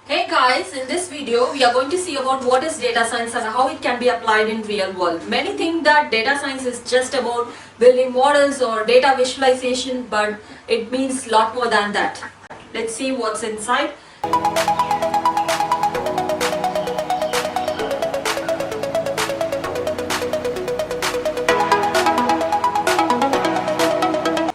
Hey guys, in this video we are going to see about what is data science and how it can be applied in real world. Many think that data science is just about building models or data visualization, but it means a lot more than that. Let's see what's inside.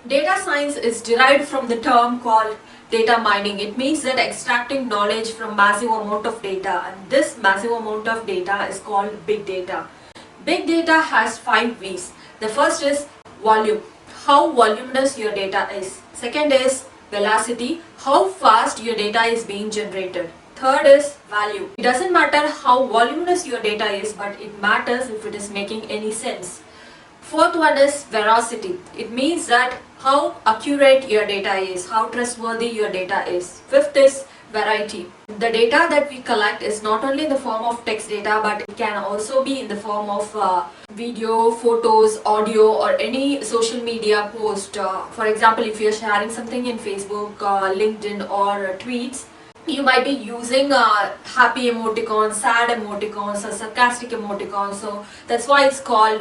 Data science is derived from the term called data mining. It means that extracting knowledge from massive amount of data, and this massive amount of data is called big data. Big data has 5 V's. The first is volume, how voluminous your data is. Second is velocity, how fast your data is being generated. Third is value. It doesn't matter how voluminous your data is, but it matters if it is making any sense. Fourth one is veracity. It means that how accurate your data is, how trustworthy your data is. Fifth is variety. The data that we collect is not only in the form of text data, but it can also be in the form of video, photos, audio, or any social media post. For example, if you're sharing something in Facebook, LinkedIn, or tweets, you might be using happy emoticons, sad emoticons, or sarcastic emoticons. So that's why it's called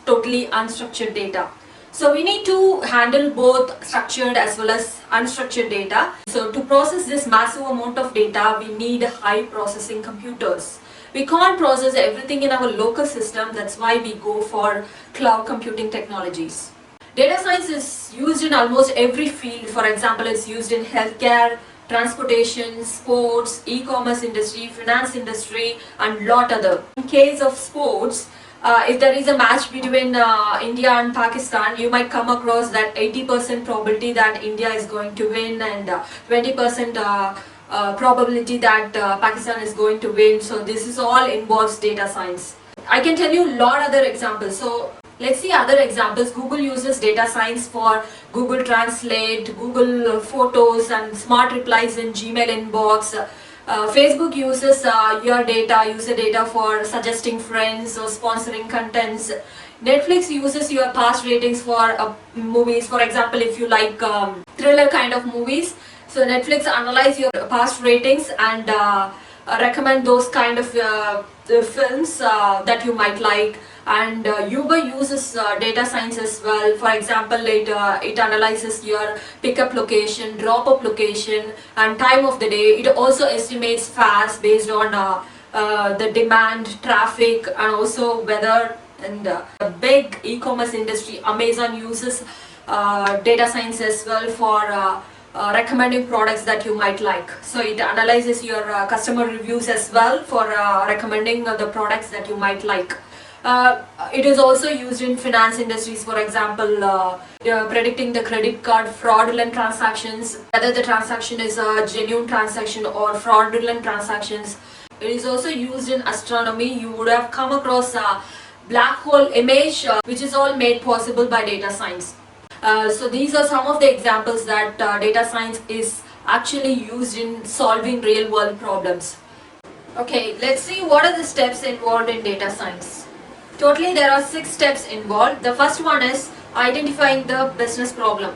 totally unstructured data. So we need to handle both structured as well as unstructured data. So to process this massive amount of data, we need high processing computers. We can't process everything in our local system. That's why we go for cloud computing technologies. Data science is used in almost every field. For example, it's used in healthcare, transportation, sports, e-commerce industry, finance industry, and lot other. In case of sports, if there is a match between India and Pakistan, you might come across that 80% probability that India is going to win and 20% probability that Pakistan is going to win. So this is all involves data science. I can tell you a lot other examples. So let's see other examples. Google uses data science for Google Translate, Google Photos, and smart replies in Gmail inbox. Facebook uses user data for suggesting friends or sponsoring contents. Netflix uses your past ratings for movies. For example, if you like thriller kind of movies, so Netflix analyze your past ratings and recommend those kind of films that you might like. And Uber uses data science as well. For example, it analyzes your pickup location, drop-up location, and time of the day. It also estimates fares based on the demand, traffic, and also weather. And the big e-commerce industry, Amazon, uses data science as well for recommending products that you might like. So it analyzes your customer reviews as well for recommending the products that you might like. It is also used in finance industries. For example, predicting the credit card fraudulent transactions, whether the transaction is a genuine transaction or fraudulent transactions. It is also used in astronomy. You would have come across a black hole image, which is all made possible by data science. So these are some of the examples that data science is actually used in solving real world problems. Okay, let's see what are the steps involved in data science. Totally there are 6 steps involved. The first one is identifying the business problem.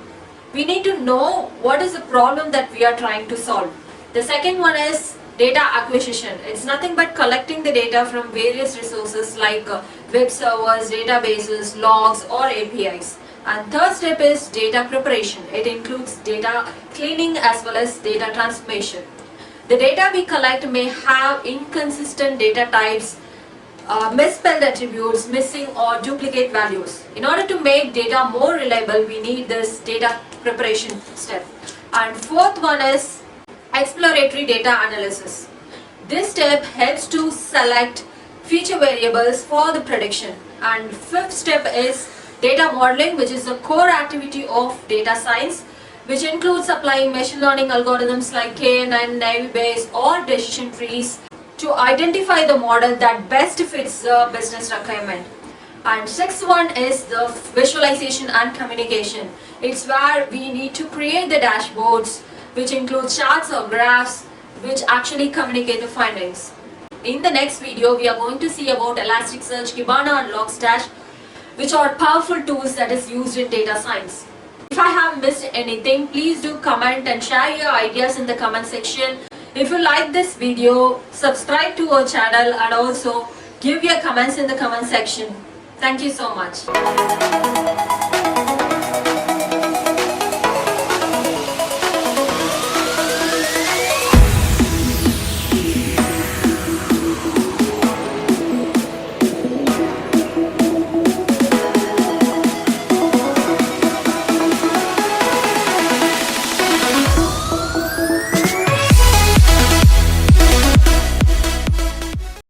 We need to know what is the problem that we are trying to solve. The second one is data acquisition. It's nothing but collecting the data from various resources like web servers, databases, logs, or APIs. And third step is data preparation. It includes data cleaning as well as data transformation. The data we collect may have inconsistent data types, misspelled attributes, missing or duplicate values. In order to make data more reliable, we need this data preparation step. And fourth one is exploratory data analysis. This step helps to select feature variables for the prediction. And fifth step is data modeling, which is the core activity of data science, which includes applying machine learning algorithms like KNN, Naive Bayes, or decision trees to identify the model that best fits the business requirement. And sixth one is the visualization and communication. It's where we need to create the dashboards, which include charts or graphs, which actually communicate the findings. In the next video, we are going to see about Elasticsearch, Kibana, and Logstash, which are powerful tools that is used in data science. If I have missed anything, please do comment and share your ideas in the comment section. If you like this video, subscribe to our channel and also give your comments in the comment section. Thank you so much.